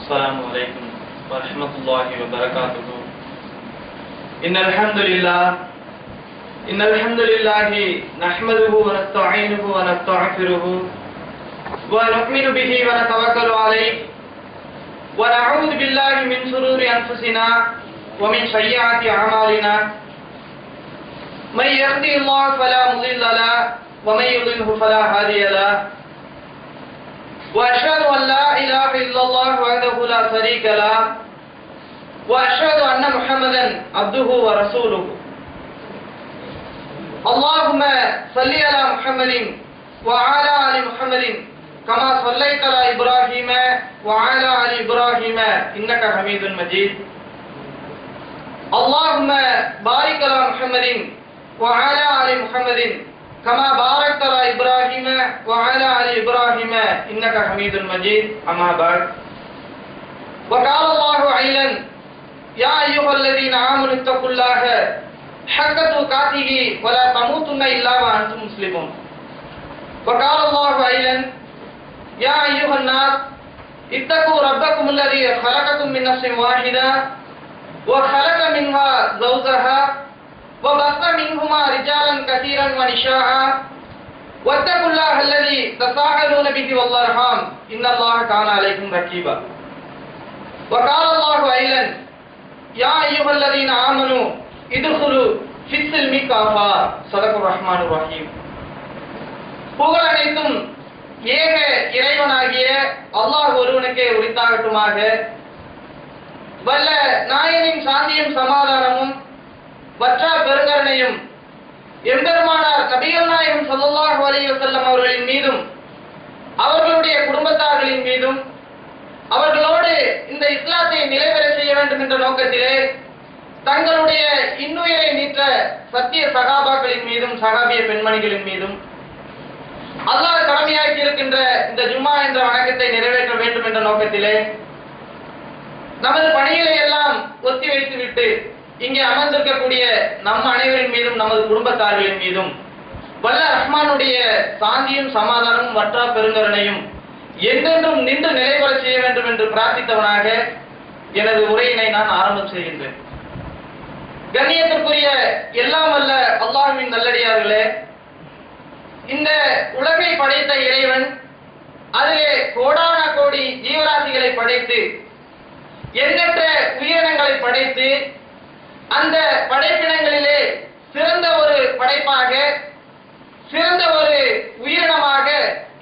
السلام عليكم ورحمة الله وبركاته. إن الحمد لله نحمده ونستعينه ونستغفره ونؤمن به ونتوكل عليه ونعوذ بالله من شرور أنفسنا ومن سيئات أعمالنا. من يهده الله فلا مضل له ومن يضلل فلا هادي له. وأشهد أن لا إله إلا الله وحده لا شريك له وأشهد أن محمدا عبده ورسوله. اللهم صل على محمد وعلى آل محمد كما صليت على إبراهيم وعلى آل إبراهيم إنك حميد مجيد. اللهم بارك على محمد وعلى آل محمد كما باركت على إبراهيم وعلى آل إبراهيم إنك حميد مجيد. أما بعد، وقال الله عيلا: يا أيها الذين آمنوا اتقوا الله حق تقاته ولا تموتن إلا وأنتم مسلمون. وقال الله عيلا: يا أيها الناس اتقوا ربكم الذي خلقكم من نفس واحدة وخلق منها زوجها وبث منهما رجالا كثيرا ونساء واتقوا الله الذي تساءلون به والأرحام إن الله كان عليكم رقيبا. وقال الله أيضا: يا أيها الذين آمنوا ادخلوا في السلم كافة. صدق الرحمن الرحيم. புகழ் அனைத்தும் ஏக இறைவனாகிய அல்லாஹ் ஒருவனுக்கே உரித்தாகட்டுமாக. வல்ல நாயனின் சாந்தியும் சமாதானமும் வற்றா பெருங்கருணையும் எம்பெருமானார் நபிகள் நாயகம் ஸல்லல்லாஹு அலைஹி வஸல்லம் அவர்களின் மீதும் அவர்களுடைய குடும்பத்தார்களின் மீதும் அவர்களோடு இந்த இஸ்லாத்தை நிலைபெற செய்ய வேண்டும் என்ற நோக்கத்திலே தங்களுடைய இன்னுயிரை நீத்த சத்திய சகாபாக்களின் மீதும் சகாபிய பெண்மணிகளின் மீதும் அல்லாஹ் கடமையாக்கி இருக்கின்ற இந்த ஜும்மா என்ற வணக்கத்தை நிறைவேற்ற வேண்டும் என்ற நோக்கத்திலே நமது பணிகளை எல்லாம் ஒத்தி வைத்துவிட்டு இங்கே அமர்ந்திருக்கக்கூடிய நம் அனைவரின் மீதும் நமது குடும்பத்தார்களின் மீதும் வல்ல ரஹ்மானுடைய சாந்தியும் சமாதானமும் வற்றா பெருங்கருணையும் என்றென்றும் நின்று நிலைபெற செய்ய வேண்டும் என்று பிரார்த்தித்தவனாக எனது உரையினை நான் ஆரம்பம் செய்கின்றேன். கண்ணியத்திற்குரிய எல்லாம் வல்ல அல்லாஹ்வின் நல்லடியார்களே, இந்த உலகை படைத்த இறைவன் அதிலே கோடான கோடி ஜீவராசிகளை படைத்து எண்ணற்ற உயிரினங்களை படைத்து அந்த படைப்பினங்களிலே சிறந்த ஒரு படைப்பாக சிறந்த ஒரு உயிரினமாக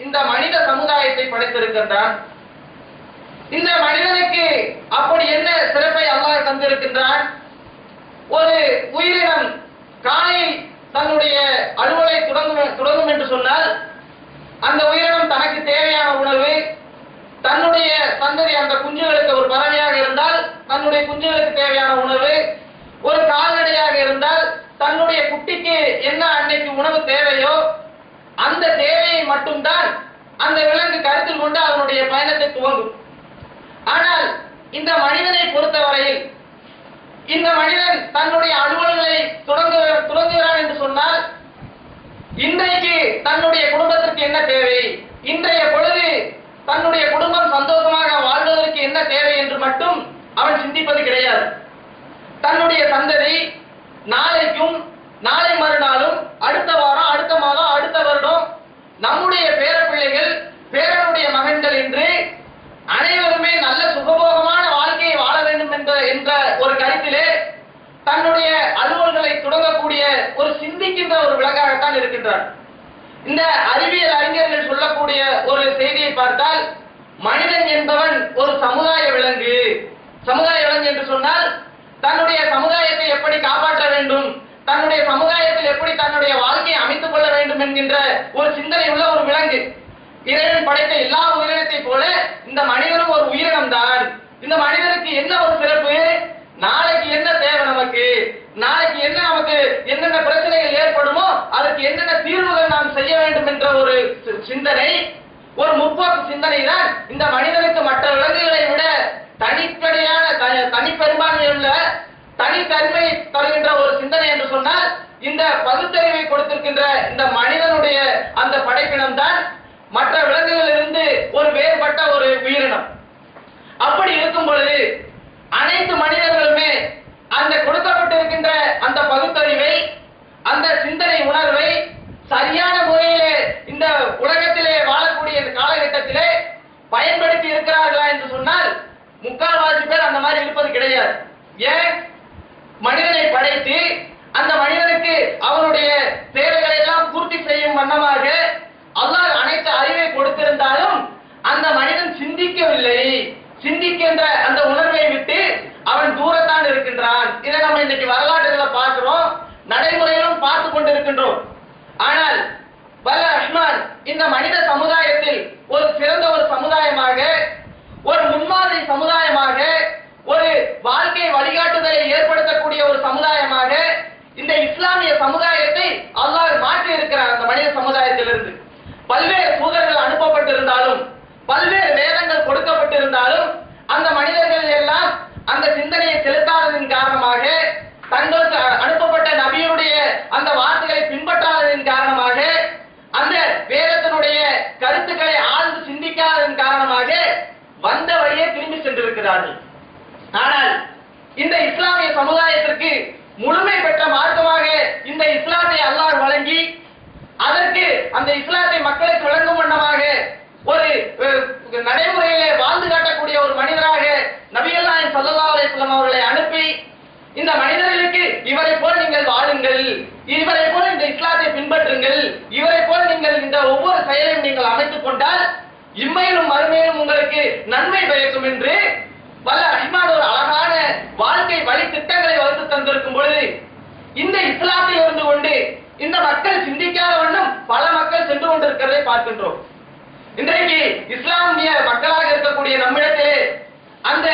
இந்த மனித சமுதாயத்தை படைத்திருக்கின்றான். இந்த மனிதனுக்கு அப்படி என்ன சிறப்பை அல்லாஹ் தந்திருக்கின்றான்? ஒரு உயிரினம் காலையில் தன்னுடைய அலுவலை தொடங்கும் என்று சொன்னால் அந்த உயிரினம் தனக்கு தேவையான உணவு, தன்னுடைய சந்ததி அந்த குஞ்சுகளுக்கு ஒரு பறவையாக இருந்தால் தன்னுடைய குஞ்சுகளுக்கு தேவையான உணவு, ஒரு கால்நடையாக இருந்தால் தன்னுடைய குட்டிக்கு என்ன அன்னைக்கு உணவு தேவையோ அந்த தேவையை மட்டும்தான் அந்த விலங்கு கருத்தில் கொண்டு அதனுடைய பயணத்தை துவங்கும். ஆனால் இந்த மனிதனை பொறுத்தவரையில் இந்த மனிதன் தன்னுடைய அலுவல்களை தொடங்குகிறான் என்று சொன்னால் இன்றைக்கு தன்னுடைய குடும்பத்திற்கு என்ன தேவை, இன்றைய பொழுது தன்னுடைய குடும்பம் சந்தோஷமாக வாழ்வதற்கு என்ன தேவை என்று மட்டும் அவன் சிந்திப்பது கிடையாது. தன்னுடைய சந்ததி நாளைக்கும் நாளை மறுநாளும் அடுத்த வாரம் அடுத்த மாதம் அடுத்த வருடம் நம்முடைய பேர பிள்ளைகள் பேரனுடைய மகன்கள் என்று அனைவருமே நல்ல சுகபோகமான வாழ்க்கையை வாழ வேண்டும் என்ற ஒரு கருத்திலே தன்னுடைய அலுவல்களை தொடங்கக்கூடிய ஒரு சிந்திக்கின்ற ஒரு விலங்காகத்தான் இருக்கின்றார். இந்த அறிவியல் அறிஞர்கள் சொல்லக்கூடிய ஒரு செய்தியை பார்த்தால் மனிதன் என்பவன் ஒரு சமுதாய விலங்கு. சமுதாய விலங்கு என்று சொன்னால் தன்னுடைய சமுதாயத்தை எப்படி காப்பாற்ற வேண்டும், தன்னுடைய சமுதாயத்தில் எப்படி தன்னுடைய வாழ்க்கையை அமைத்துக் கொள்ள வேண்டும் என்கின்ற ஒரு சிந்தனை உள்ள ஒரு விலங்கு. இறைவன் படைத்த எல்லா உயிரினத்தை போல இந்த மனிதனும் ஒரு உயிரினம் தான். இந்த மனிதனுக்கு என்ன ஒரு சிறப்பு, நாளைக்கு என்ன தேவை, நமக்கு நாளைக்கு என்ன நமக்கு என்னென்ன பிரச்சனைகள் ஏற்படுமோ அதற்கு என்னென்ன தீர்வுகள் நாம் செய்ய வேண்டும் என்ற ஒரு சிந்தனை, ஒரு முற்போக்கு சிந்தனை தான் இந்த மனிதனுக்கு மற்ற விலங்குகளை விட தனிப்படையான தனிப்பெரும்பான்மை உள்ள தனித்தன்மை தருகின்ற ஒரு சிந்தனை என்று சொன்னால் இந்த பகுத்தறிவை கொடுத்திருக்கின்ற இந்த மனிதனுடைய அந்த படைப்பினம் தான் மற்ற விலங்குகளிலிருந்து ஒரு வேறுபட்ட ஒரு உயிரினம். அப்படி இருக்கும் பொழுது அனைத்து மனிதர்களுமே அந்த கொடுக்கப்பட்டிருக்கின்ற அந்த பகுத்தறிவை, அந்த சிந்தனை உணர்வை சரியான முறையிலே இந்த உலகத்திலே வாழக்கூடிய இந்த காலகட்டத்திலே பயன்படுத்தி இருக்கிறார்களா என்று சொன்னால் முக்கால்வாசி பேர் அந்த மாதிரி இருப்பது கிடையாது. ஏன்? மனிதனை படைத்து அந்த மனிதனுக்கு அவனுடைய தேவைகளை எல்லாம் பூர்த்தி செய்யும் வண்ணமாக அல்லாஹ் அனைத்து அறிவை கொடுத்திருந்தாலும் அந்த மனிதன் சிந்திக்கவில்லை. சிந்திக்கின்ற அந்த உணர்வை விட்டு அவன் தூரத்தான் இருக்கின்றான். இதை நம்ம இன்னைக்கு வரலாற்றுகளை பார்க்கிறோம், நடைமுறையிலும் பார்த்து கொண்டிருக்கின்றோம். ஆனால் வல்ல ரஹ்மான் இந்த மனித சமுதாயத்தில் ஒரு சிறந்த ஒரு சமுதாயமாக, ஒரு முன்மாதிரி சமுதாயமாக, ஒரு வாழ்க்கை வழிகாட்டுதலை ஏற்படுத்தக்கூடிய ஒரு சமுதாயமாக இந்த இஸ்லாமிய சமுதாயத்தை அல்லாஹ் மாற்றி இருக்கிறார். அந்த மனித சமுதாயத்திலிருந்து பல்வேறு தூதர்கள் அனுப்பப்பட்டிருந்தாலும், பல்வேறு வேதங்கள் கொடுக்கப்பட்டிருந்தாலும் அந்த மனிதர்கள் எல்லாம் அந்த சிந்தனையை செலுத்தாததின் காரணமாக, தங்களுக்கு அனுப்பப்பட்ட நபியுடைய அந்த வார்த்தைகளை பின்பற்றாததின் காரணமாக, அந்த வேதத்தினுடைய கருத்துக்களை ஆழ்ந்து சிந்திக்காததன் காரணமாக வந்த வழியே திரும்பி சென்றிருக்கிறார்கள். ஆனால் இந்த இஸ்லாமிய சமுதாயத்திற்கு முழுமை பெற்ற மார்க்கமாக இந்த இஸ்லாத்தை அல்லாஹ் வழங்கி, அதற்கு அந்த இஸ்லாத்தை மக்களுக்கு வழங்கும் வண்ணமாக ஒரு நடைமுறையிலே வாழ்ந்து காட்டக்கூடிய ஒரு மனிதராக நபிகள் நாயகம் ஸல்லல்லாஹு அலைஹி வஸல்லம் அவர்களை அனுப்பி, இந்த மனிதர்களுக்கு இவரை போல நீங்கள் வாழுங்கள், இவரை போல இந்த இஸ்லாத்தை பின்பற்றுங்கள், இவரை போல நீங்கள் இந்த ஒவ்வொரு செயலையும் நீங்கள் அமைத்துக் கொண்டால் இம்மையிலும் மறுமையிலும் உங்களுக்கு நன்மை பயக்கும் என்று வல்ல ரஹ்மான் ஒரு அழகான வாழ்க்கை வழி திட்டங்களை வகுத்து தந்திருக்கும் பொழுது, இந்த இஸ்லாத்தில் இருந்து கொண்டு இந்த மக்கள் சிந்திக்காத வண்ணம் பல மக்கள் சென்று கொண்டிருக்கிறதை பார்க்கின்றோம். இன்றைக்கு இஸ்லாமிய மக்களாக இருக்கக்கூடிய நம்மிடத்திலே அந்த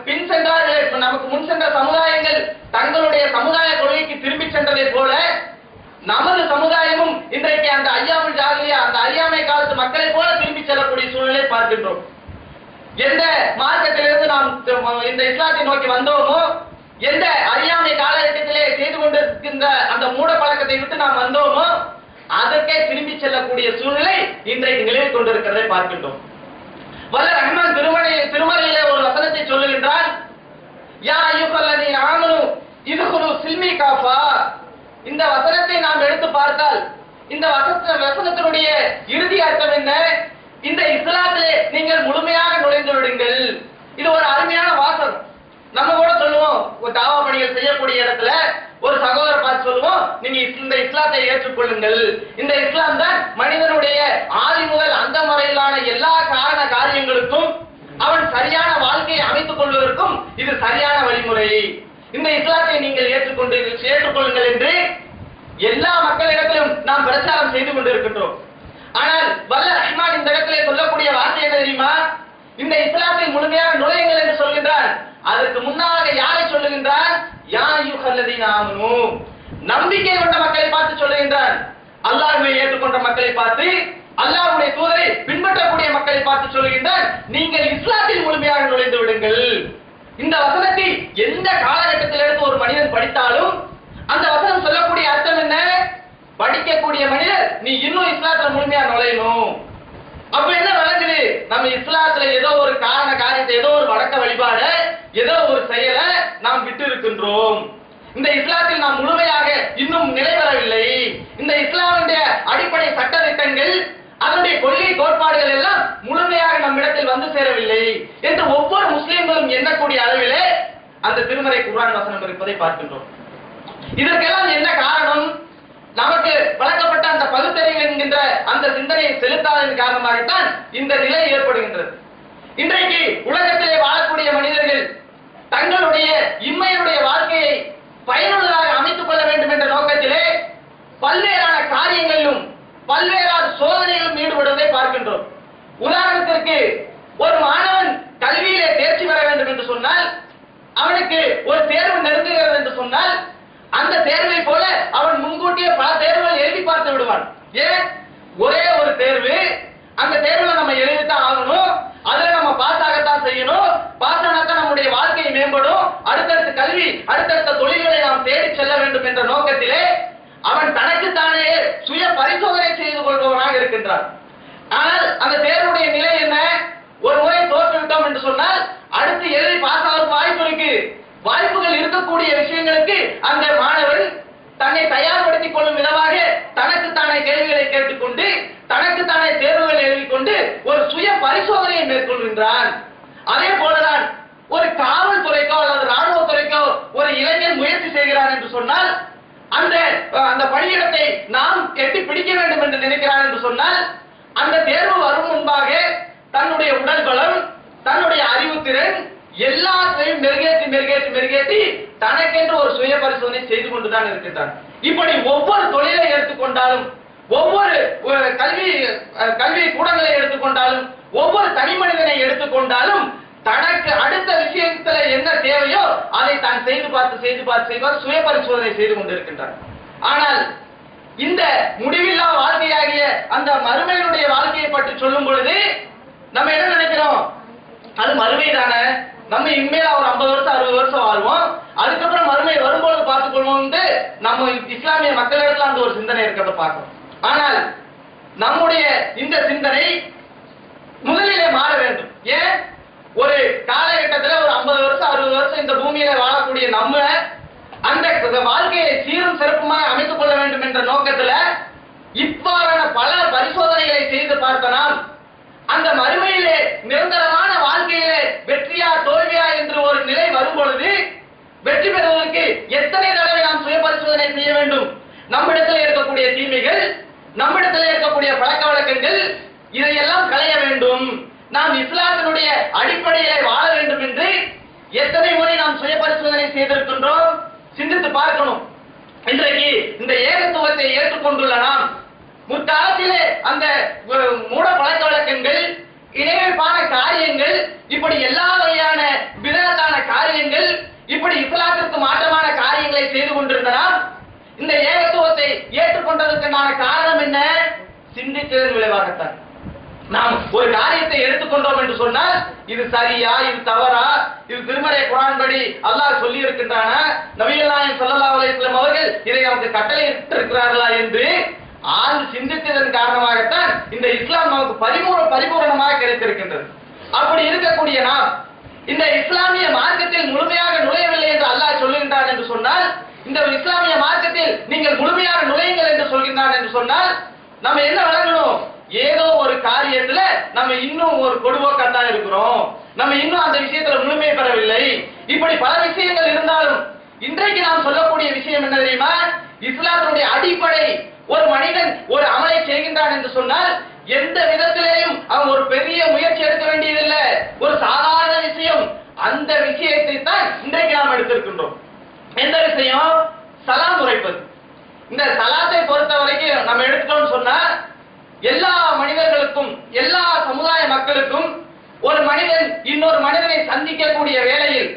பின் சென்றார்களே, நமக்கு முன் சென்ற சமுதாயங்கள் தங்களுடைய சமுதாய கொள்கைக்கு திரும்பி சென்றதை போல நமது சமுதாயமும் இன்றைக்கு அந்த ஐயாமுல் ஜாஹிலியா, அந்த அறியாமை காலத்து மக்களை போல திரும்பி செல்லக்கூடிய சூழலை பார்க்கின்றோம். எந்த மார்க்கத்திலிருந்து நாம் இந்த இஸ்லாத்தை நோக்கி வந்தோமோ, எந்த அறியாமை காலகட்டத்திலே செய்து கொண்டிருக்கின்ற அந்த மூட பழக்கத்தை விட்டு நாம் வந்தோமோ, அதற்கே திரும்பி செல்லக்கூடிய சூழ்நிலை இன்றைக்கு நிலவி கொண்டிருக்கிறதை பார்க்கின்றோம். வல்ல ரஹ்மான் திருமறையிலே ஒரு வசனத்தை சொல்லுகின்றான், யா அய்யுஹல்லதீன ஆமனு இத்குலு சில்மி காஃபா. இந்த வசனத்தை நாம் எடுத்து பார்த்தால் இந்த வசனத்தினுடைய இறுதி அர்த்தம் என்ன? இந்த இஸ்லாத்திலே நீங்கள் முழுமையாக நுழைந்து விடுங்கள். இது ஒரு அருமையான வாசகம். நம்ம கூட சொல்லுவோம், ஒரு தாவா பணிகள் செய்யக்கூடிய இடத்துல ஒரு சகோதரர் பார்த்து சொல்லுவோம், நீங்க இந்த இஸ்லாத்தை ஏற்றுக்கொள்ளுங்கள். இந்த இஸ்லாம் தான் மனிதனுடைய ஆதி முதல் அந்த வரையிலான எல்லா காரண காரியங்களுக்கும் அவன் சரியான வாழ்க்கையை அமைத்துக் கொள்வதற்கும் இது சரியான வழிமுறை. இந்த இஸ்லாத்தை நீங்கள் ஏற்றுக்கொள்ளுங்கள் என்று எல்லா மக்களிடத்திலும் நாம் பிரச்சாரம் செய்து கொண்டிருக்கின்றோம். ஆனால் வல்ல ரஹ்மான் இந்த இடத்திலே சொல்லக்கூடிய வார்த்தை என்ன தெரியுமா? இந்த இஸ்லாத்தை முழுமையாக நுழையுங்கள் என்று சொல்கின்றான். அதற்கு முன்னாக யாரை சொல்லுகின்றான்? யா அய்யுஹல்லதீன ஆமனு, நம்பிக்கை கொண்ட மக்களை பார்த்து சொல்லுகின்றான். அல்லாஹ்வை ஏற்றுக்கொண்ட மக்களை பார்த்து, அல்லாஹ்வுடைய தூதரை பின்பற்றக்கூடிய மக்களை பார்த்து சொல்லுகின்றான், நீங்கள் இஸ்லாத்தில் முழுமையாக நுழைந்து விடுங்கள். இந்த வசனத்தை எந்த காலகட்டத்தில் எடுத்து ஒரு மனிதன் படித்தாலும் அந்த வசனம் சொல்லக்கூடிய அர்த்தம் என்ன? படிக்கக்கூடிய மனிதர் நீ இன்னும் இஸ்லாத்துல முழுமையா நுழையணும். அப்ப என்ன விளங்குது? நம்ம இஸ்லாத்துல ஏதோ ஒரு காரியத்தை, ஏதோ ஒரு வழக்க வழிபாடு, ஏதோ ஒரு செயலை நாம் விட்டு இருக்கின்றோம். இந்த இஸ்லாத்தில் நாம் முழுமையாக இன்னும் நிறைவேறவில்லை. இந்த இஸ்லாமுடைய அடிப்படை சட்ட திட்டங்கள், அதனுடைய கொள்கை கோட்பாடுகள் எல்லாம் முழுமையாக நம்மிடத்தில் வந்து சேரவில்லை என்று ஒவ்வொரு முஸ்லிம்களும் எண்ணக்கூடிய அளவிலே அந்த திருமறை குர்ஆன் வசனம் இருப்பதை பார்க்கின்றோம். இதற்கெல்லாம் என்ன காரணம்? நமக்கு வழங்கப்பட்ட அந்த பகுத்தறிவு என்கின்ற அந்த சிந்தனையை செலுத்தாததன் காரணமாகத்தான் இந்த நிலை ஏற்படுகின்றது. இன்றைக்கு உலகத்திலே வாழக்கூடிய மனிதர்கள் தங்களுடைய இம்மையுடைய வாழ்க்கையை பயனுள்ளதாக அமைத்துக் கொள்ள வேண்டும் என்ற நோக்கத்திலே பல்வேறான காரியங்களிலும் பல்வேறான சோதனைகளும் ஈடுபடுவதை பார்க்கின்றோம். உதாரணத்திற்கு, ஒரு மாணவன் கல்வியிலே தேர்ச்சி பெற வேண்டும் என்று சொன்னால், அவனுக்கு ஒரு தேர்வு நெருங்குகிறது என்று சொன்னால், அந்த தேர்வை போல அவன் முன்கூட்டியே பல தேர்வுகள் எழுதி பார்த்து விடுவான். ஏன்? ஒரே ஒரு தேர்வு, அந்த தேர்வுல நம்ம எழுதித்தான் ஆகணும், அதுல நம்ம பாஸ் ஆகத்தான் செய்யணும், பாஸ் ஆனாதான் நம்முடைய வாழ்க்கை மேம்படும், அடுத்தடுத்த கல்வி, அடுத்தடுத்த தொழில்களை நாம் தேடி செல்ல வேண்டும் என்ற நோக்கத்திலே அவன் தனக்குத்தானே சுய பரிசோதனை செய்து கொள்பவனாக இருக்கின்றான். ஆனால் அந்த தேர்வுடைய நிலை என்ன? ஒரு முறை தோற்றுவிட்டோம் என்று சொன்னால் அடுத்து தன்னை தயார்படுத்திக் கொள்ளும் விதமாக தனக்கு தானே கேள்விகளை கேட்டுக்கொண்டு தனக்கு தானே தேர்வுகளை எழுதிக்கொண்டு ஒரு சுய பரிசோதனையை மேற்கொள்கின்றான். அதே போலதான் ஒரு காவல்துறைக்கோ அல்லது ராணுவத்துறைக்கோ ஒரு இளைஞன் முயற்சி செய்கிறான் என்று சொன்னால் அந்த பணியிடத்தை நாம் எட்டி பிடிக்க வேண்டும் என்று நினைக்கிறான் என்று சொன்னால் அந்த தேர்வு வரும் முன்பாக தன்னுடைய உடல் பலம், தன்னுடைய அறிவுத்திறன் எல்லாத்தையும் மெருகேற்றி தனக்கென்று ஒரு சுய பரிசோதனை செய்து கொண்டுதான் இருக்கின்றான். இப்படி ஒவ்வொரு தொழிலை எடுத்துக்கொண்டாலும், ஒவ்வொரு கல்வி கூடங்களை எடுத்துக்கொண்டாலும், ஒவ்வொரு தனி மனிதனை எடுத்துக்கொண்டாலும் தனக்கு அடுத்த விஷயத்துல என்ன தேவையோ அதை தான் செய்து பார்த்து சுய பரிசோதனை செய்து கொண்டிருக்கின்றான். ஆனால் இந்த முடிவில்லா வாழ்க்கையாகிய அந்த மறுமையினுடைய வாழ்க்கையை பற்றி சொல்லும் பொழுது நம்ம என்ன நினைக்கிறோம்? அது மறுமை தானே, நம்ம இனிமேல் ஒரு 50 வருஷம் 60 வருஷம் வாழ்வோம், அதுக்கப்புறம் மறுமை வரும்போது பார்த்துக் கொள்வோம். நம்ம இஸ்லாமிய மக்களிடத்துல அந்த ஒரு சிந்தனை இருக்கிறத பார்க்கணும். ஆனால் நம்முடைய இந்த சிந்தனை முதலிலே மாற வேண்டும். ஏன்? ஒரு காலகட்டத்தில் ஒரு 50 வருஷம் 60 வருஷம் இந்த பூமியில வாழக்கூடிய நம்ம அந்த வாழ்க்கையை சீரும் சிறப்புமாக அமைத்துக் கொள்ள வேண்டும் என்ற நோக்கத்துல இவ்வாறான பல பரிசோதனைகளை செய்து பார்த்தனால் அந்த மறுமையிலே நிரந்தரமான வாழ்க்கையிலே வெற்றியா தோல்வியா என்று ஒரு நிலை வரும் பொழுது வெற்றி பெறுவதற்கு எத்தனை தடவை நாம் சுய பரிசோதனை செய்ய வேண்டும்? நம்மிடத்தில் இருக்கக்கூடிய தீமைகள், நம்மிடத்தில் இருக்கக்கூடிய பழக்க வழக்கங்கள், இதையெல்லாம் களைய வேண்டும். நாம் இஸ்லாத்தினுடைய அடிப்படையிலே வாழ வேண்டும் என்று எத்தனை முறை நாம் சுய பரிசோதனை செய்திருக்கின்றோம்? சிந்தித்து பார்க்கணும். இன்றைக்கு இந்த ஏகத்துவத்தை ஏற்றுக்கொண்டுள்ள நாம் முற்காலத்திலே அந்த மூட பழக்க வழக்கங்கள், இணைப்பான காரியங்கள், இப்படி எல்லா வகையான விதத்தான காரியங்கள், இப்படி இஸ்லாத்திற்கு மாற்றமான காரியங்களை செய்து கொண்டிருந்தனால் இந்த ஏகத்துவத்தை ஏற்றுக்கொண்டதற்கான காரணம் என்ன? சிந்தித்ததன் விளைவாகத்தான். நாம் ஒரு காரியத்தை எடுத்துக்கொண்டோம் என்று சொன்னால் இது சரியா, இது தவறா, இது திருமறை குர்ஆன் படி அல்லாஹ் சொல்லி இருக்கின்றான, நபிகள் நாயகம் ஸல்லல்லாஹு அலைஹி வஸல்லம் அவர்கள் இதை நமக்கு கட்டளை இட்டிருக்கிறார்களா என்று ஆழ்ந்து சிந்தித்ததன் காரணமாகத்தான் இந்த இஸ்லாம் நமக்கு பரிபூரணமாக கிடைத்திருக்கின்றது. அப்படி இருக்கக்கூடிய நாம் இந்த இஸ்லாமிய மார்க்கத்தில் முழுமையாக நுழையவில்லை என்று அல்லாஹ் சொல்லுகின்றான் என்று சொன்னால், இந்த இஸ்லாமிய மார்க்கத்தில் நீங்கள் முழுமையாக நுழையுங்கள் என்று சொல்கின்றான் என்று சொன்னால் நம்ம என்ன விளங்கணும்? ஏதோ ஒரு காரியத்துல நம்ம இன்னும் ஒரு கொடுபோக்கத்தான் இருக்கிறோம், நம்ம இன்னும் அந்த விஷயத்துல முழுமை பெறவில்லை. இப்படி பல விஷயங்கள் இருந்தாலும் இன்றைக்கு நாம் சொல்லக்கூடிய விஷயம் என்ன தெரியுமா? இஸ்லாத்தினுடைய அடிப்படை, ஒரு மனிதன் ஒரு அமலை செய்கின்றான் என்று சொன்னால் எந்த விதத்திலேயும் அவன் ஒரு பெரிய முயற்சி எடுக்க வேண்டியதில்லை, ஒரு சாதாரண விஷயம். அந்த விஷயத்தை தான் இன்றைக்கு நாம் எடுத்திருக்கின்றோம். எந்த விஷயம்? சலாம் உரைப்பது. இந்த சலாத்தை பொறுத்த வரைக்கும் நம்ம எடுத்துட்டோம்னு சொன்னா எல்லா மனிதர்களுக்கும், எல்லா சமுதாய மக்களுக்கும் ஒரு மனிதன் இன்னொரு மனிதனை சந்திக்கக்கூடிய வேளையில்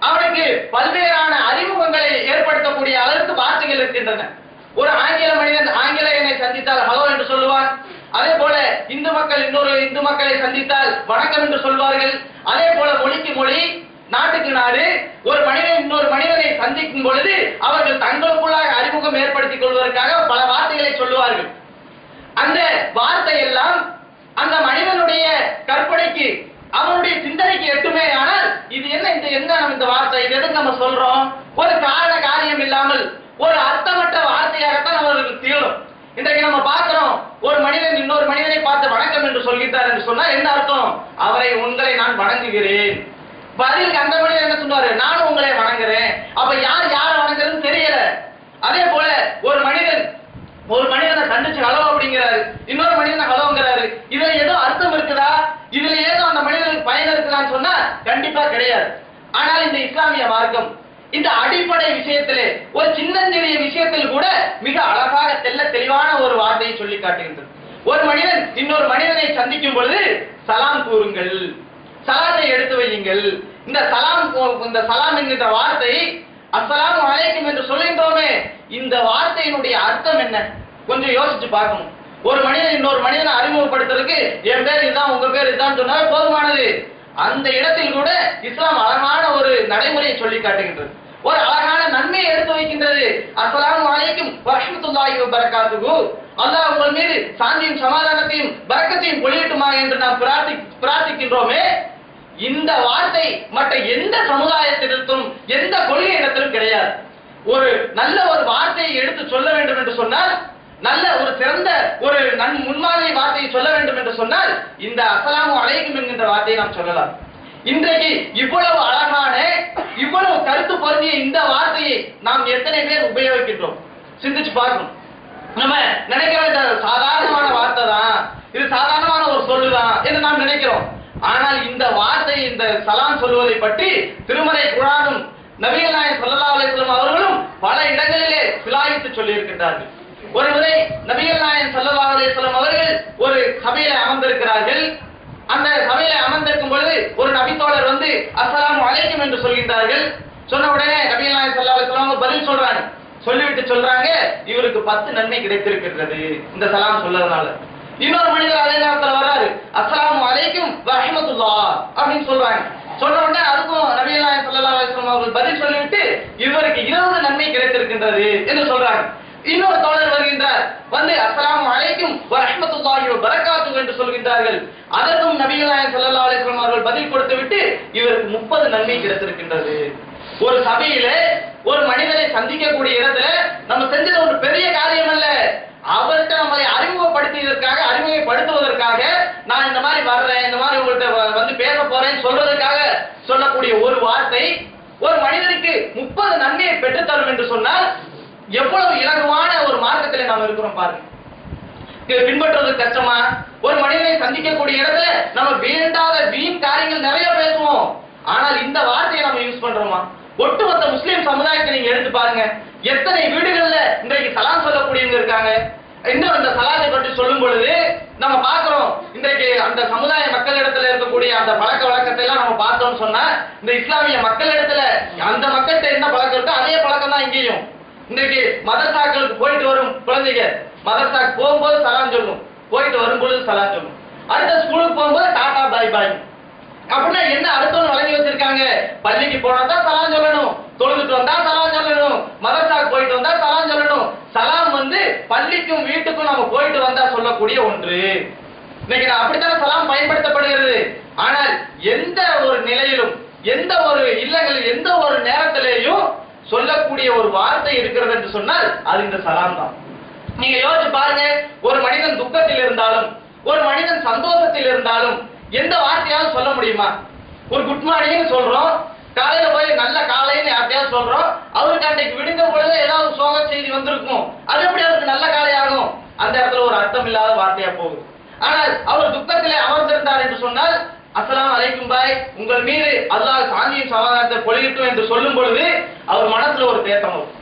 அவனுக்கு பல்வேறான அறிமுகங்களை ஏற்படுத்தக்கூடிய அளவுக்கு வார்த்தைகள் இருக்கின்றன. ஒரு ஆங்கில மனிதன் ஆங்கிலேயனை சந்தித்தால் ஹலோ என்று சொல்லுவான். அதே போல இந்து மக்கள் இன்னொரு இந்து மக்களை சந்தித்தால் வணக்கம் என்று சொல்வார்கள். அதே போல மொழிக்கு மொழி, நாட்டுக்கு நாடு, ஒரு மனிதன் இன்னொரு மனிதனை சந்திக்கும் பொழுது அவர்கள் தங்களுக்குள்ளாக அறிமுகம் ஏற்படுத்திக் கொள்வதற்காக பல வார்த்தைகளை சொல்லுவார்கள். அந்த வார்த்தை எல்லாம் அந்த மனிதனுடைய கற்பனைக்கு, அவனுடைய சிந்தனைக்கு எட்டுமே. ஆனால் இது என்ன இந்த வார்த்தை, இது எதுக்கு நம்ம சொல்றோம்? ஒரு காரண காரியம் இல்லாமல் ஒரு அர்த்தமற்ற வார்த்தையாகத்தான் அவர்களுக்கு தீரும். இன்றைக்கு நம்ம பார்க்கிறோம், ஒரு மனிதன் இன்னொரு மனிதனை பார்த்து வணக்கம் என்று சொல்கிறார் என்று சொன்னா என்ன அர்த்தம்? உங்களை நான் வணங்குகிறேன். பதிலுக்கு அந்த மனிதன் என்ன சொன்னாரு? நானும் உங்களை வணங்குறேன். அப்ப யார வணங்குறதுன்னு தெரியல. அதே போல ஒரு மனிதனை சந்திச்சு ஹலோ அப்படிங்கிறாரு, இன்னொரு மனிதனை ஹலோங்கிறாரு. இதுல ஏதோ அர்த்தம் இருக்குதா? இதுல ஏதோ அந்த மனிதனுக்கு பயன் இருக்குதான்னு சொன்னா கண்டிப்பா கிடையாது. ஆனால் இந்த இஸ்லாமிய மார்க்கம் இந்த அடிப்படை விஷயத்திலே ஒரு சின்னஞ்சிறிய விஷயத்தில் கூட மிக அழகாக தெளிவான ஒரு வார்த்தையை சொல்லி காட்டுகின்றது. ஒரு மனிதன் இன்னொரு மனிதனை சந்திக்கும் பொழுது சலாம் கூறுங்கள், சலாத்தை எடுத்து வையுங்கள். இந்த சலாம் என்கின்ற வார்த்தை அஸ்ஸலாமு அலைக்கும் என்று சொல்கின்றோமே, இந்த வார்த்தையினுடைய அர்த்தம் என்ன? கொஞ்சம் யோசிச்சு பார்க்கணும். ஒரு மனிதன் இன்னொரு மனிதனை அறிமுகப்படுத்துறதுக்கு என் பேர் இதுதான், உங்க பேர் இதுதான் சொன்னால் போதுமானது. அந்த இடத்தில் கூட இஸ்லாம் அழகான ஒரு நடைமுறையை சொல்லி காட்டுகின்றது, ஒரு அழகான நன்மையை எடுத்து வைக்கின்றது. அஸ்ஸலாமு அலைக்கும் வரஹ்மத்துல்லாஹி வபரகாத்துஹு, அல்லாஹ் உங்கள் மீது சாந்தியும் சமாதானத்தையும் பரக்கத்தையும் பொழியட்டுமா என்று நாம் பிரார்த்திக்கின்றோமே. இந்த வார்த்தை மற்ற எந்த சமுதாயத்திலும் எந்த கொள்கை இடத்திலும் கிடையாது. ஒரு நல்ல ஒரு வார்த்தையை எடுத்து சொல்ல வேண்டும் என்று சொன்னால், நல்ல ஒரு சிறந்த ஒரு முன்மாதிரி வார்த்தையை சொல்ல வேண்டும் என்று சொன்னால் இந்த அஸ்ஸலாமு அலைக்கும் என்கின்ற வார்த்தையை நாம் சொல்லலாம். இன்றைக்கு இவ்வளவு அழகான இவ்வளவு கருத்து பொருந்திய இந்த வார்த்தையை நாம் எத்தனை பேர் உபயோகிக்கின்றோம்? சிந்திச்சு பார்க்கணும். நம்ம நினைக்கிறோம் இந்த சாதாரணமான வார்த்தை தான், இது சாதாரணமான ஒரு சொல்லுதான் என்று நாம் நினைக்கிறோம். ஆனால் இந்த வார்த்தை, இந்த சலாம் சொல்வதை பற்றி திருமறை குர்ஆனும் நபிகள் நாயகம் ஸல்லல்லாஹு அலைஹி வஸல்லம் அவர்களும் பல இடங்களிலே சிலாயித்து சொல்லி இருக்கின்றார்கள். ஒரு முறை நபிகள் நாயகம் ஸல்லல்லாஹு அலைஹி வஸல்லம் அவர்கள் ஒரு சபையில அமர்ந்திருக்கிறார்கள். அந்த சபையில அமர்ந்திருக்கும் பொழுது ஒரு நபித்தோழர் வந்து அஸ்ஸலாமு அலைக்கும் என்று சொல்கின்றார்கள். சொன்ன உடனே நபிகள் நாயகம் ஸல்லல்லாஹு அலைஹி வஸல்லம் பதில் சொல்றாங்க. சொல்லிவிட்டு சொல்றாங்க, இவருக்கு 10 நன்மை கிடைத்திருக்கிறது இந்த சலாம் சொல்லறதுனால. இன்னொரு மனிதர் அதே நேரத்துல வர்றாரு, அஸ்ஸலாமு அலைக்கும் வ ரஹ்மத்துல்லாஹ் அப்படின்னு சொல்றாங்க. சொன்ன உடனே அதுக்கும் நபிகள் நாயகம் ஸல்லல்லாஹு அலைஹி வஸல்லம் அவர்கள் பதில் சொல்லிவிட்டு இவருக்கு 20 நன்மை கிடைத்திருக்கின்றது என்று சொல்றாங்க. இன்னொரு தோழர் வருகின்றார், வந்து அஸ்ஸலாமு அலைக்கும் வ ரஹ்மத்துல்லாஹி வ பரக்காத்துஹு என்று சொல்கின்றார்கள். அதற்கும் நபிகள் நாயகம் ஸல்லல்லாஹு அலைஹி வஸல்லம் அவர்கள் பதில் கொடுத்துவிட்டு இவருக்கு 30 நன்மை கிடைத்திருக்கின்றது. ஒரு சபையிலே ஒரு மனிதரை சந்திக்கக்கூடிய இடத்துல நம்ம செஞ்சது ஒரு பெரிய காரியம் அல்ல. அவர்கிட்ட நம்மளை அறிமுகப்படுத்துவதற்காக நான் இந்த மாதிரி வர்றேன், இந்த மாதிரி உங்கள்கிட்ட வந்து பேச போறேன்னு சொல்றதுக்காக சொல்லக்கூடிய ஒரு வார்த்தை ஒரு மனிதனுக்கு 30 நன்மையை பெற்றுத்தரும் என்று சொன்னால் எவ்வளவு இலகுவான ஒரு மார்க்கத்தில் நாம் இருக்கிறோம் பாருங்க. பின்பற்றுவது கஷ்டமா? ஒரு மனிதனை சந்திக்கக்கூடிய இடத்துல நம்ம வேண்டாத வீண் காரியங்கள் நிறைய பேசுவோம். ஆனால் இந்த வார்த்தையை நம்ம யூஸ் பண்றோமா? ஒட்டுமொத்த முஸ்லிம் சமுதாயத்தை நீங்க எடுத்து பாருங்க. எத்தனை வீடுகள்ல இன்றைக்கு சலாம் சொல்லக்கூடியவங்க இருக்காங்க. இன்னும் அந்த சலாத்தை பற்றி சொல்லும் பொழுது நம்ம பார்க்கிறோம், இன்றைக்கு அந்த சமுதாய மக்களிடத்துல இருக்கக்கூடிய அந்த பழக்க வழக்கத்தை எல்லாம் நம்ம பார்த்தோம்னு சொன்னா, இந்த இஸ்லாமிய மக்களிடத்துல அந்த மக்கள்கிட்ட என்ன பழக்கம் இருக்கோ அதே பழக்கம் தான் இங்கேயும். இன்றைக்கு மதரசாக்களுக்கு போயிட்டு வரும் குழந்தைங்க மதரசாக்கு போகும்போது சலாம் சொல்லும், போயிட்டு வரும்பொழுது சலாம் சொல்லும். அடுத்த ஸ்கூலுக்கு போகும்போது டாடா பாய் பாய் அப்படின்னா என்ன அர்த்தம் வழங்கி வச்சிருக்காங்க? பள்ளிக்கு போனா தான் சலாம் சொல்லணும், தொழுதுட்டு வந்தா சலாம் சொல்லணும், மதரசாக்கு போயிட்டு வந்தா சலாம் சொல்லணும். சலாம் வந்து பள்ளிக்கும் வீட்டுக்கும் நம்ம போயிட்டு வந்தா சொல்லக்கூடிய ஒன்று. இன்னைக்கு அப்படித்தான சலாம் பயன்படுத்தப்படுகிறது. ஆனால் எந்த ஒரு நிலையிலும், எந்த ஒரு இல்லங்களில், எந்த ஒரு நேரத்திலேயும் சொல்லக்கூடிய ஒரு வார்த்தை இருக்கிறது என்று சொன்னால் அது இந்த சலாம் தான். நீங்க யோசிச்சு பாருங்க, ஒரு மனிதன் துக்கத்தில் இருந்தாலும், ஒரு மனிதன் சந்தோஷத்தில் இருந்தாலும் எந்த வார்த்தையாவது சொல்ல முடியுமா? ஒரு குட் மார்னிங் சொல்றோம், காலையில போய் நல்ல காலைன்னு யார்ட்டையாவது சொல்றோம், அவருக்கு அன்றைக்கு விடுந்த பொழுது ஏதாவது சோக செய்தி வந்திருக்கும், அது எப்படி அவருக்கு நல்ல காலை ஆகும்? அந்த இடத்துல ஒரு அர்த்தம் இல்லாத வார்த்தையா போகுது. ஆனால் அவர் துக்கத்திலே அமர்ந்திருந்தார் என்று சொன்னால் அஸ்ஸலாமு அலைக்கும் பாய், உங்கள் மீது அல்லாஹ் சாந்தியும் சமாதானத்தை பொழியட்டும் என்று சொல்லும் பொழுது அவர் மனசுல ஒரு தேட்டம் வரும்.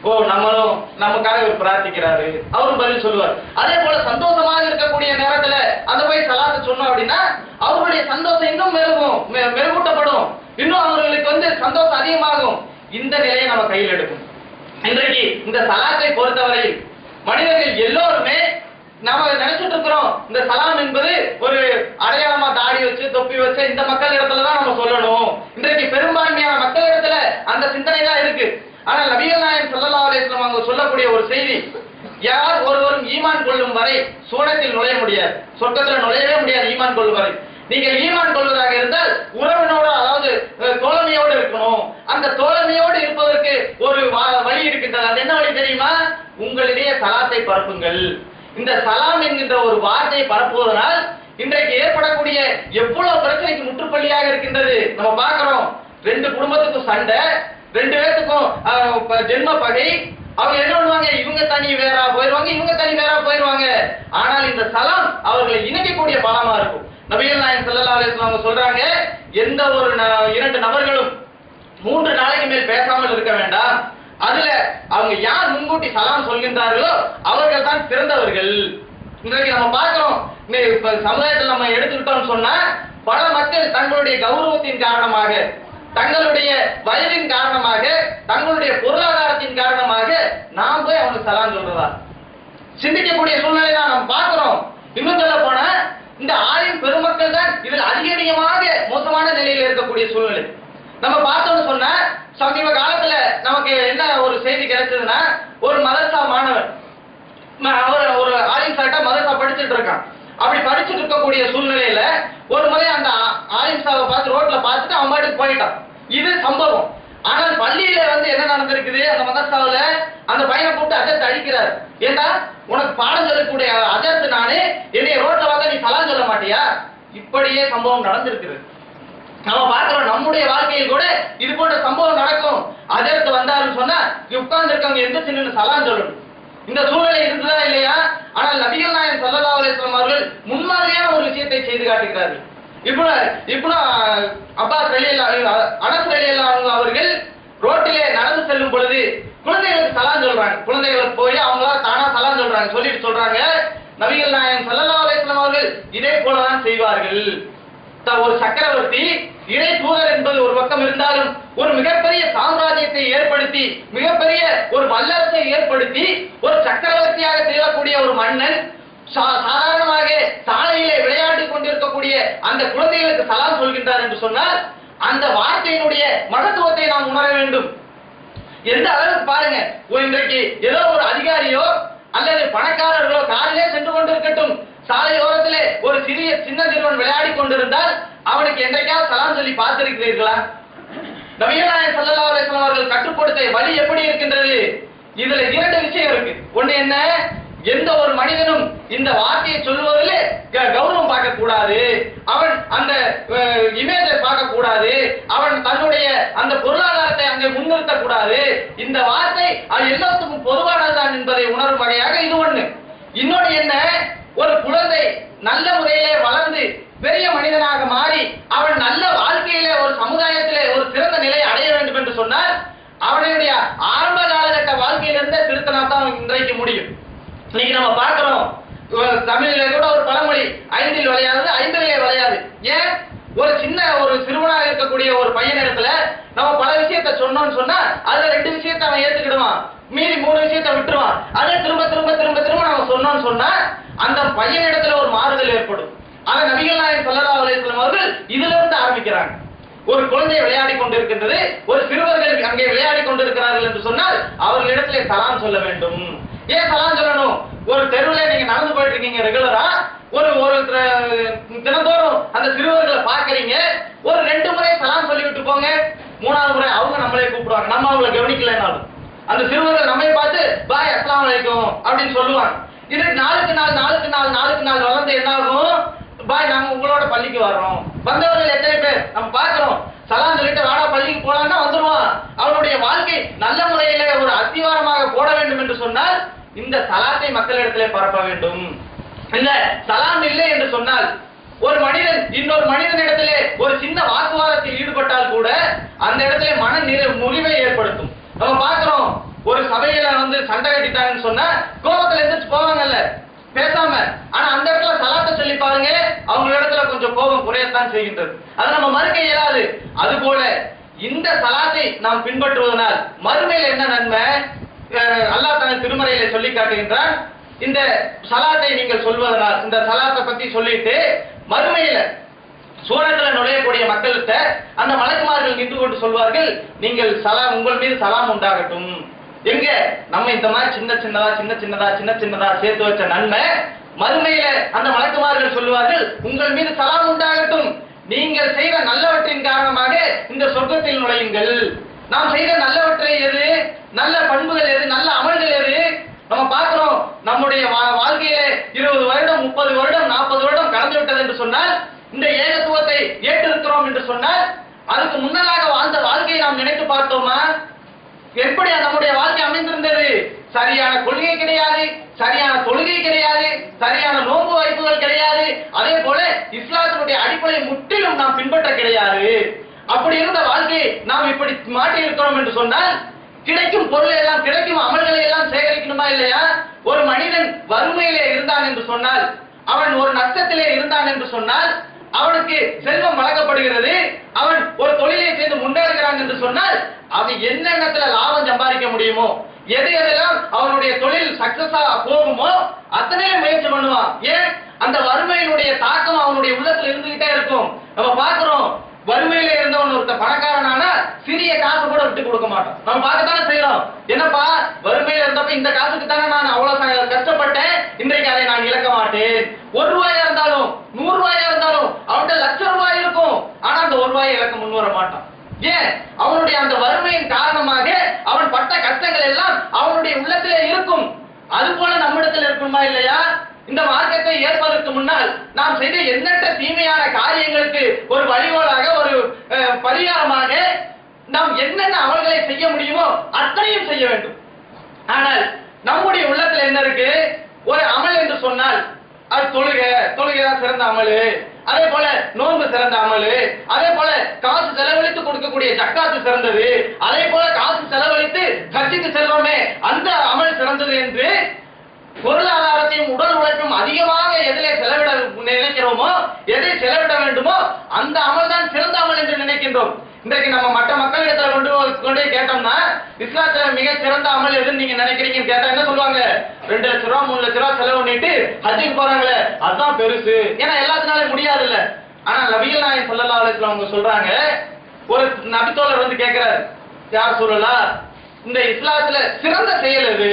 ஓ, நம்மளும் நமக்காக இவர் பிரார்த்திக்கிறாரு, அவரும் பதில் சொல்லுவார். அதே போல சந்தோஷமாக இருக்கக்கூடிய நேரத்துல அந்த போய் சலாத்தை சொன்னோம் அப்படின்னா அவருடைய சந்தோஷம் இன்னும் மெருகூட்டப்படும், இன்னும் அவர்களுக்கு வந்து சந்தோஷம் அதிகமாகும். இந்த நிலையை நம்ம கையில் எடுக்கும். இன்றைக்கு இந்த சலாத்தை பொறுத்தவரையில் மனிதர்கள் எல்லோருமே நாம நினைச்சிட்டு இருக்கிறோம், இந்த சலாம் என்பது ஒரு அடையாளமா தாடி வச்சு தொப்பி வச்சு இந்த மக்கள் இடத்துலதான் நம்ம சொல்லணும். இன்றைக்கு பெரும்பான்மையான மக்கள் இடத்துல அந்த சிந்தனை தான் இருக்கு. ஆனால் நபிகள் நாயகம் ஸல்லல்லாஹு அலைஹி வஸல்லம் அவங்க சொல்லக்கூடிய ஒரு செய்தி, யார் ஒருவரும் ஈமான் கொள்ளும் வரை சூனத்தில் நுழைய முடியாது, சொர்க்கத்தில் நுழையவே முடியாது ஈமான் கொள்ளும் வரை. நீங்கள் ஈமான் கொள்வதாக இருந்தால் உறவினோடு, அதாவது தோழமையோடு இருக்கணும். அந்த தோழமையோடு இருப்பதற்கு ஒரு வழி இருக்கின்றது. அது என்ன வழி தெரியுமா? உங்களிடையே சலாத்தை பரப்புங்கள். இந்த சலாம் என்கின்ற ஒரு வார்த்தையை பரப்புவதனால் இன்றைக்கு ஏற்படக்கூடிய எவ்வளவு பிரச்சனைக்கு முற்றுப்புள்ளியாக இருக்கின்றது. நம்ம பார்க்கிறோம், 2 குடும்பத்துக்கும் சண்டை, 2 பேத்துக்கும் ஜென்ம பகை. அவங்க என்ன பண்ணுவாங்க? இவங்க தனி வேறா போயிருவாங்க, இவங்க தனி வேறா போயிருவாங்க. ஆனால் இந்த சலாம் அவர்களை இணைக்கக்கூடிய பலமா இருக்கும். நபிகள் நாயகம் ஸல்லல்லாஹு அலைஹி வஸல்லம் சொல்றாங்க, எந்த ஒரு 2 நபர்களும் 3 நாளைக்கு மேல் பேசாமல் இருக்க வேண்டாம். அதுல அவங்க யார் முன்கூட்டி சலாம் சொல்கின்றார்களோ அவர்கள் தான் சிறந்தவர்கள். இன்றைக்கு நம்ம பார்க்கிறோம், சமுதாயத்தில் நம்ம எடுத்துக்கிட்டோம்னு சொன்னா பல மக்கள் தங்களுடைய கௌரவத்தின் காரணமாக, தங்களுடைய வயதின் காரணமாக, தங்களுடைய பொருளாதாரத்தின் காரணமாக நாம் போய் அவங்களுக்கு சலாம் சொல்றதா சிந்திக்கக்கூடிய சூழ்நிலை தான் நம்ம பார்க்கிறோம். இன்னும் சொல்ல போனா இந்த ஆலிம் பெருமக்கள் தான் இதில் அதிகமாக மோசமான நிலையில் இருக்கக்கூடிய சூழ்நிலை நம்ம பார்த்தோம்னு சொன்னா, சமீப காலத்துல நமக்கு என்ன ஒரு செய்தி கிடைச்சதுன்னா, ஒரு மதரசா மாணவன் அவர் ஒரு ஆலிம் சார்ட்ட மதரசா படிச்சுட்டு இருக்கான். அப்படி படிச்சுட்டு இருக்கக்கூடிய சூழ்நிலையில ஒரு முறை அந்த ஆலிம் சாவை பார்த்து ரோட்ல பார்த்துட்டு அவன் பாட்டுக்கு போயிட்டான். இது சம்பவம். ஆனால் பள்ளியில வந்து என்ன நடந்திருக்குது, அந்த மதரசாவுல அந்த பையனை கூப்பிட்டு அஜர்த் அழிக்கிறார். ஏண்டா உனக்கு பாடம் சொல்லக்கூடிய அஜர்த் நானு, என்னைய ரோட்ல பார்த்தா நீ சலாம் சொல்ல மாட்டியா? இப்படியே சம்பவம் நடந்திருக்குது. நம்ம பார்க்கிறோம், நம்முடைய வாழ்க்கையில் கூட இது போன்ற சம்பவம் நடக்கும். அஜர்த் வந்தாருன்னு சொன்னா உட்கார்ந்து இருக்கவங்க எந்திரிச்சு நின்று சலாம் சொல்லணும். இந்த சூழ்நிலை இருந்ததா இல்லையா? ஆனால் நபிகள் நாயகம் ஸல்லல்லாஹு அலைஹி வஸல்லம் அவர்கள் முன்மாதிரியான ஒரு விஷயத்தை செய்து காட்டுகிறார்கள். இப்போ அப்பாஸ் ரலியல்லாஹு அனஸ் ரலியல்லாஹு அவர்கள் ரோட்டிலே நடந்து செல்லும் பொழுது குழந்தைகளுக்கு சலாம் சொல்றாங்க. குழந்தைகளுக்கு போய் அவங்களா தானா சலாம் சொல்றாங்க. சொல்லிட்டு சொல்றாங்க, நபிகள் நாயகம் ஸல்லல்லாஹு அலைஹி வஸல்லம் அவர்கள் இதே போலதான் செய்வார்கள். ஒரு சக்கரவர்த்தி இறை தூதர் என்பது ஒரு பக்கம் இருந்தாலும் ஒரு மிகப்பெரிய சாம்ராஜ்யத்தை ஏற்படுத்தி மிகப்பெரிய ஒரு வல்லரசை ஏற்படுத்தி ஒரு சக்கரவர்த்தியாக திகழக்கூடிய ஒரு மன்னன் சாதாரணமாக சாலையிலே விளையாடி கொண்டிருக்கக்கூடிய அந்த குழந்தைகளுக்கு சலாம் சொல்கின்றார் என்று சொன்னால் அந்த வார்த்தையினுடைய மகத்துவத்தை நாம் உணர வேண்டும். எந்த அளவுக்கு பாருங்க, இன்றைக்கு ஏதோ ஒரு அதிகாரியோ அல்லது பணக்காரர்களோ காரிலே சென்று கொண்டிருக்கட்டும், சாலையோரத்திலே ஒரு சின்ன சிறுவன் விளையாடி கொண்டிருந்தால் அவனுக்கு என்றைக்காவது சலாம் சொல்லி பார்த்திருக்கிறீர்களா? நபிகள் நாயகம் ஸல்லல்லாஹு அலைஹி வஸல்லம் அவர்கள் கற்றுக் கொடுத்த வழி எப்படி இருக்கின்றது? இதுல இரண்டு விஷயம் இருக்கு. ஒண்ணு என்ன, எந்த ஒரு மனிதனும் இந்த வார்த்தையை சொல்வதிலே கௌரவம் பார்க்க கூடாது, அவன் அந்த இமேஜை பார்க்க கூடாது, அவன் தன்னுடைய அந்த பொருளாதாரத்தை அங்கே முன்னிறுத்த கூடாது. இந்த வார்த்தை அது எல்லாத்துக்கும் பொதுவானதுதான் என்பதை உணரும் வகையாக இது ஒண்ணு. இன்னொன்னு என்ன, ஒரு குழந்தை நல்ல முறையிலே வளர்ந்து பெரிய மனிதனாக மாறி அவன் நல்ல வாழ்க்கையிலே ஒரு சமுதாயத்திலே ஒரு சிறந்த நிலையை அடைய வேண்டும் என்று சொன்னால் அவனுடைய ஆரம்ப காலகட்ட வாழ்க்கையிலிருந்தே திருத்தினா தான் இன்றைக்கு முடியும். இன்னைக்கு நம்ம பார்க்கிறோம், தமிழிலே கூட ஒரு பழமொழி, 5 விளையாது 50 விளையாது. ஏன், ஒரு சிறுவனாக இருக்கக்கூடிய ஒரு பையன் இடத்துல நம்ம பல விஷயத்தை சொன்னோம்னு சொன்னா அதுல 2 விஷயத்தை அவன் ஏத்துக்கிடுவான், மீறி 3 விஷயத்தை விட்டுருவான். அதை திரும்ப திரும்ப திரும்ப திரும்ப நம்ம சொன்னோம்னு சொன்னா அந்த பையன் இடத்துல ஒரு மாறுதல் ஏற்படும். ஆனா நபிகள் நாயகம் ஸல்லல்லாஹு அலைஹி வஸல்லம் அவர்கள் இதுல இருந்து ஆரம்பிக்கிறாங்க. ஒரு குழந்தை விளையாடி கொண்டிருக்கின்றது, ஒரு சிறுவர்கள் அங்கே விளையாடி கொண்டிருக்கிறார்கள் என்று சொன்னால் அவர்களிடத்திலே சலாம் சொல்ல வேண்டும். ஏன் சலாம் சொல்லணும்? ஒரு தெருவுல நீங்க நடந்து போயிட்டு இருக்கீங்க, ரெகுலரா ஒரு தினந்தோறும் அந்த சிறுவர்களை பாக்குறீங்க, ஒரு 2 முறை சலாம் சொல்லி விட்டு போங்க. 3வது முறை அவங்க நம்மளே கூப்பிடுவாங்க, நம்ம அவங்களை கவனிக்கலனாலும் அந்த சிறுவர்கள் நம்மை பார்த்து பாய் அஸ்ஸலாமு அலைக்கும் அப்படின்னு சொல்லுவாங்க. இது நாளுக்கு நாள் வளர்ந்து என்ன ஆகும், பாய் நாங்க உங்களோட பள்ளிக்கு வர்றோம். வந்தவர்கள் எத்தனை பேர் நம்ம பார்க்கிறோம், சலாம் சொல்லிட்டு வாடா பள்ளிக்கு போலான்னா வந்துருவான். அவனுடைய வாழ்க்கை நல்ல முறையில ஒரு அத்திவாரமாக போட வேண்டும் என்று சொன்னால் இந்த சலாத்தை மக்களிடத்திலே பரப்ப வேண்டும். இல்ல சலாம் இல்லை என்று சொன்னால் ஒரு மனிதன் இன்னொரு மனிதனிடத்திலே ஒரு சின்ன வாக்குவாதத்தில் ஈடுபட்டால் கூட அந்த இடத்திலே முறிவை ஏற்படுத்தும். நம்ம பார்க்கிறோம், ஒரு சபையில வந்து சண்டை கட்டிட்டாங்கன்னு சொன்னா கோபத்துல எந்திரிச்சு போவாங்கல்ல பேசாம, ஆனா அந்த இடத்துல சலாத்தை சொல்லி பாருங்க, அவங்க இடத்துல கொஞ்சம் கோபம் குறையத்தான் செய்கின்றது. அதை நம்ம மறுக்க இயலாது. அது போல இந்த சலாத்தை நாம் பின்பற்றுவதனால் மறுமையில் என்ன நன்மை, அல்லாஹ் தனது திருமறையிலே சொல்லி காட்டுகின்றான். இந்த சலாத்தை நீங்கள் சொல்வதனால், இந்த சலாத்தை பத்தி சொல்லிட்டு மறுமையில சூரத்துல நுழையக்கூடிய மக்கள்கிட்ட அந்த மலக்குமார்கள் நின்று கொண்டு சொல்வார்கள், நீங்கள் சலாம், உங்கள் மீது சலாம் உண்டாகட்டும். எங்க நம்ம இந்த மாதிரி சின்ன சின்னதா சேர்த்து வச்ச நன்மை மறுமையில அந்த மலக்குமார்கள் சொல்லுவார்கள், உங்கள் மீது சலாம் உண்டாகட்டும், நீங்கள் செய்த நல்லவற்றின் காரணமாக இந்த சொர்க்கத்தில் நுழையுங்கள். நாம் செய்த நல்லவற்றை எது, நல்ல பண்புகள் எது, நல்ல அமல்கள் எது? நம்ம பார்க்கிறோம், நம்முடைய வாழ்க்கையில 20 வருடம் 30 வருடம் 40 வருடம் கடந்து விட்டது என்று சொன்னால், இந்த ஏகத்துவத்தை ஏற்றிருக்கிறோம் என்று சொன்னால் அதுக்கு முன்னதாக வாழ்ந்த வாழ்க்கையை நாம் நினைத்து பார்த்தோமா? எப்படி நம்முடைய வாழ்க்கை அமைந்திருந்தது? சரியான கொள்கை கிடையாது, சரியான தொழுகை கிடையாது, சரியான நோன்பு வைப்புகள் கிடையாது. அதே போல இஸ்லாத்தினுடைய அடிப்படை முற்றிலும் நாம் பின்பற்ற கிடையாது. அப்படி இருந்த வாழ்க்கையை நாம் இப்படி மாற்றி இருக்கிறோம் என்று சொன்னால் கிடைக்கும் பொருளை எல்லாம், கிடைக்கும் அமல்களை எல்லாம் சேகரிக்கணுமா இல்லையா? ஒரு மனிதன் வறுமையிலே இருந்தான் என்று சொன்னால், அவன் ஒரு நஷ்டத்திலே இருந்தான் என்று சொன்னால், அவனுக்கு செல்வம் வழங்கப்படுகிறது, அவன் ஒரு தொழிலை செய்து முன்னேறுகிறான் என்று சொன்னால் அவன் என்னென்னத்துல லாபம் சம்பாதிக்க முடியுமோ, எதெல்லாம் அவனுடைய தொழில் சக்சஸா போகுமோ அத்தனையும் முயற்சி பண்ணுவான். ஏன், அந்த வறுமையினுடைய தாக்கம் அவனுடைய உள்ளத்துல இருந்துகிட்டே இருக்கும். நம்ம பார்க்கிறோம், வறுமையில இருந்தவன் ஒருத்த பணக்காரனான சிறிய காசு கூட விட்டு கொடுக்க மாட்டான். நம்ம பார்க்கத்தானே செய்யறோம். என்னப்பா, வறுமையில இருந்தப்ப இந்த காசுக்கு தானே நான் அவ்வளவு கஷ்டப்பட்டேன், இன்றைக்கு அதை நான் இழக்க மாட்டேன். 1 ரூபாயா இருந்தாலும் 100 ரூபாயா இருந்தாலும் அவன்கிட்ட லட்சம் ரூபாய் இருக்கும், ஆனா அந்த 1 ரூபாயை இழக்க முன் வர மாட்டான். ஏன்? அவனுடைய அந்த வறுமையின் காரணமாக அவன் பட்ட கஷ்டங்கள் எல்லாம் அவனுடைய உள்ளத்திலே இருக்கும். அது போல நம்மிடத்தில் இருக்குமா இல்லையா? இந்த மார்க்கத்தை ஏற்பதற்கு முன்னால் நாம் செய்த எண்ணற்ற தீமையான காரியங்களுக்கு ஒரு வழிகோலாக, ஒரு பரிகாரமாக நாம் என்னென்ன அமல்களை செய்ய முடியுமோ அத்தனையும் செய்ய வேண்டும். ஆனால் நம்முடைய உள்ளத்துல என்ன இருக்கு? ஒரு அமல் என்று சொன்னால் அது தொழுகைதான் சிறந்த அமல், அதே போல நோன்பு சிறந்த அமல், அதே போல காசு செலவழித்து கொடுக்கக்கூடிய ஜக்காத்து சிறந்தது, அதே போல காசு செலவழித்து ஹஜ்ஜுக்கு செல்வோமே அந்த அமல் சிறந்தது என்று பொருளாதாரத்தையும் உடல் உழைப்பும் அதிகமாக எதிலே செலவிட நினைக்கிறோமோ, எதை செலவிட வேண்டுமோ அந்த அமல் தான் சிறந்த அமல் என்று நினைக்கின்றோம். இன்றைக்கு நம்ம மற்ற மக்களிடத்துல கொண்டு கேட்டோம்னா இஸ்லாத்துல மிக சிறந்த அமல் எதுன்னு நீங்க நினைக்கிறீங்கன்னு கேட்டா என்ன சொல்லுவாங்க? 2 லட்ச ரூபா 3 லட்ச ரூபா செலவு பண்ணிட்டு ஹஜ்ஜுக்கு போறாங்களே அதுதான் பெருசு. ஏன்னா எல்லாத்தினால முடியாது இல்ல. ஆனா நபிகள் நாயகம் ஸல்லல்லாஹு அலைஹி வஸல்லம் அவங்க சொல்றாங்க, ஒரு நபித்தோழர் வந்து கேட்கிறாரு, யார் சொல்லலாம் இந்த இஸ்லாத்துல சிறந்த செயல் எது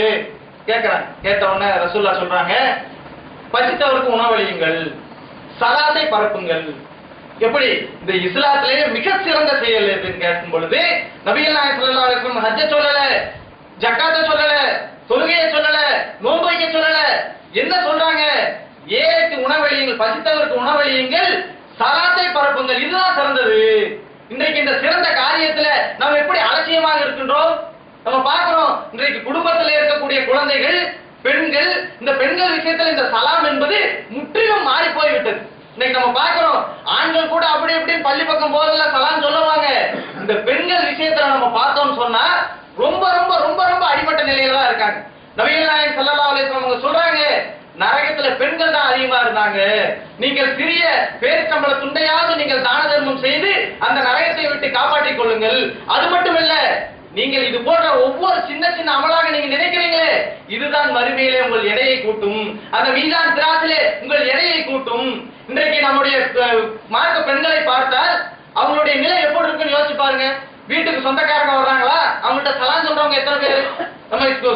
கேட்கிறாங்க. கேட்ட உடனே ரசூலுல்லாஹ் சொல்றாங்க, பசித்தவருக்கு உணவளியுங்கள், சலாத்தை பரப்புங்கள். எப்படி? இந்த இஸ்லாத்திலேயே மிக சிறந்த செயல் எதுன்னு கேட்கும் பொழுது நபிகள் நாயகம் ஸல்லல்லாஹு அலைஹி வஸல்லம் ஹஜ்ஜை சொல்லல, ஜக்காத்தை சொல்லல, தொழுகையை சொல்லல, நோன்பு வைக்க சொல்லல. என்ன சொல்றாங்க? ஏழைக்கு உணவளியுங்கள், பசித்தவருக்கு உணவளியுங்கள், சலாத்தை பரப்புங்கள், இதுதான் சிறந்தது. இன்றைக்கு இந்த சிறந்த காரியத்துல நாம் எப்படி அலட்சியமாக இருக்கின்றோம்? நம்ம பார்க்கிறோம், இன்றைக்கு குடும்பத்தில் இருக்கக்கூடிய குழந்தைகள், பெண்கள், இந்த பெண்கள் விஷயத்துல இந்த சலாம் என்பது முற்றிலும் மாறி போய்விட்டது. இன்னைக்கு நம்ம பார்க்கிறோம், ஆண்கள் கூட அப்படி இப்படின்னு பள்ளி பக்கம் போதெல்லாம் சலாம் சொல்லுவாங்க. இந்த பெண்கள் விஷயத்துல நம்ம பார்த்தோம்னு சொன்னா ரொம்ப ரொம்ப ரொம்ப ரொம்ப அடிமட்ட நிலையில தான் இருக்காங்க. நபிகள் நாயகம் ஸல்லல்லாஹு அலைஹி வஸல்லம் அவங்க சொல்றாங்க, நரகத்துல பெண்கள் தான் அதிகமா இருந்தாங்க. நீங்கள் சிறிய பேரிச்சம்பள துண்டையாவது நீங்கள் தான தர்மம் செய்து அந்த நரகத்தை விட்டு காப்பாற்றிக் கொள்ளுங்கள். அது மட்டும் இல்ல, நீங்கள் இது போன்ற ஒவ்வொரு சின்ன சின்ன அமலாக நீங்க நினைக்கிறீங்களே இதுதான் மறுமையிலே உங்கள் எடையை கூட்டும், அந்த மீதான் திராசிலே உங்கள் எடையை கூட்டும். இன்றைக்கு நம்முடைய மார்க்க பெண்களை பார்த்தால் அவங்களுடைய நிலை எப்படி இருக்குன்னு யோசிச்சு பாருங்க. வீட்டுக்கு சொந்தக்காரங்க வர்றாங்களா, அவங்கள்ட்ட சலாம் சொல்றவங்க எத்தனை பேர்? நம்ம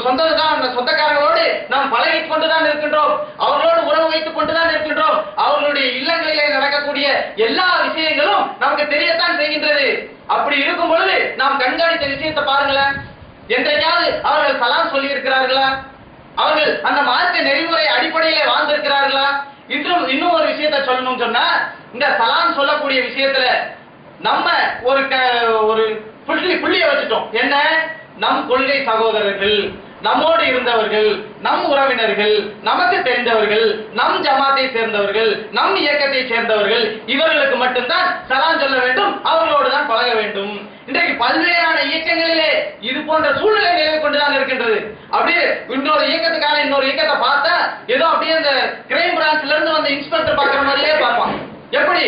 சொந்தக்காரங்களோடு நாம் பழகி கொண்டுதான் இருக்கின்றோம், அவர்களோடு உறவு வைத்துக் கொண்டுதான் இருக்கின்றோம். அவர்களுடைய இல்லங்களிலே நடக்கக்கூடிய எல்லா விஷயங்களும் நமக்கு தெரியத்தான் செய்கின்றது. அப்படி இருக்கும் பொழுது நாம் கண்காணித்த விஷயத்தை பாருங்களேன். என்றையாவது அவர்கள் சலாம் சொல்லி இருக்கிறார்களா? அவர்கள் அந்த மார்க்க நெறிமுறை அடிப்படையிலே வாழ்ந்திருக்கிறார்களா? இன்னும் ஒரு விஷயத்தை சொல்லணும்னு சொன்னா, இந்த சலாம் சொல்லக்கூடிய விஷயத்துல நம்ம ஒரு புள்ளியை வச்சுட்டோம். என்ன? நம் கொள்கை சகோதரர்கள், நம்மோடு இருந்தவர்கள், நம் உறவினர்கள், நமக்கு தெரிந்தவர்கள், நம் ஜமாத்தை சேர்ந்தவர்கள், நம் இயக்கத்தை சேர்ந்தவர்கள், இவர்களுக்கு மட்டும்தான் சலாம் சொல்ல வேண்டும், அவர்களோடு தான் பழக வேண்டும். இன்றைக்கு பல்வேறான இயக்கங்களிலே இது போன்ற சூழ்நிலை நிலை கொண்டுதான் இருக்கின்றது. அப்படியே இன்னொரு இயக்கத்துக்கான இன்னொரு இயக்கத்தை பார்த்தா ஏதோ அப்படியே இந்த கிரைம் பிரான்ச்ல இருந்து வந்த இன்ஸ்பெக்டர் பார்க்கிற மாதிரியே பார்ப்பான். எப்படி